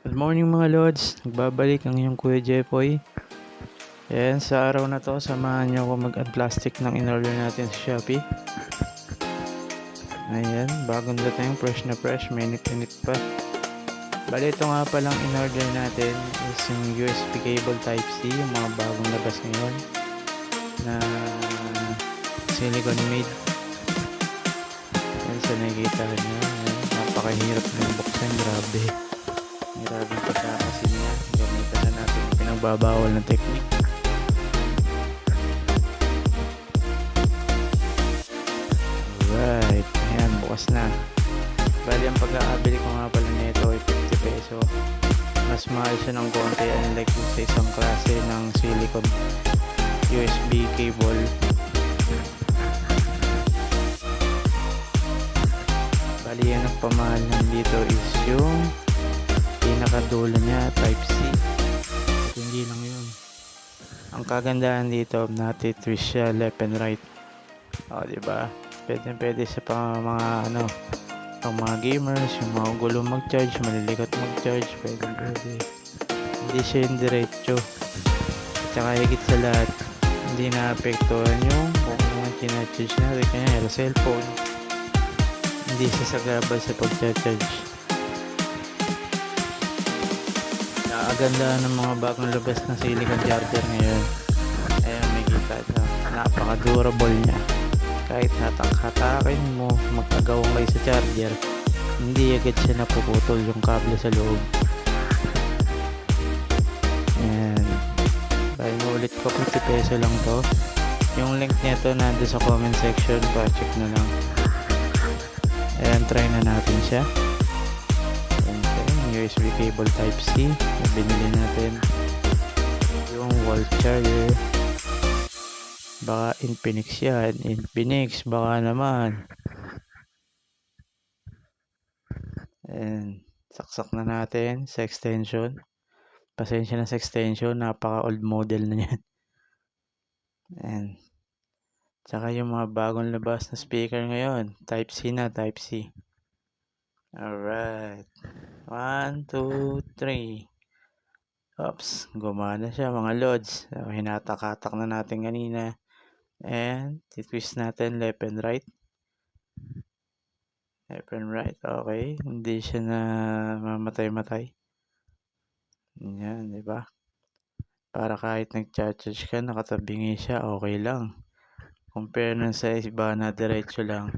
Good morning mga Lods, nagbabalik ang iyong Kuya Jepoy. Ayan, sa araw na to, samahan niyo ako mag-unplastic ng in-order natin sa Shopee. Ayan, bagong dating, fresh na fresh, minute-minute pa. Bali, ito nga palang in-order natin is yung USB cable Type-C, yung mga bagong labas ngayon na silicone made. Ayan, sa nakikita niyo, napakahirap na buksan, grabe. Maraming pagkakasin niya. Gamitan na natin yung pinagbabawal na technique. Alright. Ayan, bukas na. Bali, ang pagkakabili ko nga pala nito ay 50 peso. Mas mahal siya ng konti unlike sa isang klase ng silicone USB cable. Bali, yan ang pamahal ng dito is yung pinakadulo niya, Type-C. At hindi lang yun. Ang kagandahan dito, nati-twist siya left and right. O, diba? Pwede sa mga pang mga gamers, yung mga gulo mag-charge, malilikot mag-charge, pwede. Hindi siya yung diretso. At saka higit sa lahat, hindi na-apektuhan yung kung ano tina-charge natin. Kaya cellphone, hindi siya sagabal sa pag-charge. Nakaganda ng mga bagong labas na silicone charger ngayon. Ayan, may kita na napaka-durable niya. Kahit hatak-hatakin mo, magkagawang kayo sa charger, hindi agad siya napuputol yung kable sa loob. Ayan. Bali mo ulit ko, 50 peso lang to. Yung link nito nandun sa comment section, pa-check na lang. Ayan, try na natin siya. USB cable Type-C na binili natin, yung wall charger. Baka Infinix yan, Infinix baka naman. And saksak na natin sa extension. Pasensya na sa extension, napaka old model na yan. And tsaka yung mga bagong labas na speaker ngayon, Type-C na, Type-C. Alright, 1, 2, 3. Oops, gumana siya mga Lods. So, hinatak-hatak na natin kanina. And twist natin left and right. Left and right, okay. Hindi siya na mamatay-matay. Yan, di ba? Para kahit nag-charge ka, nakatabingi siya, okay lang. Compare nun sa iba na diretso lang.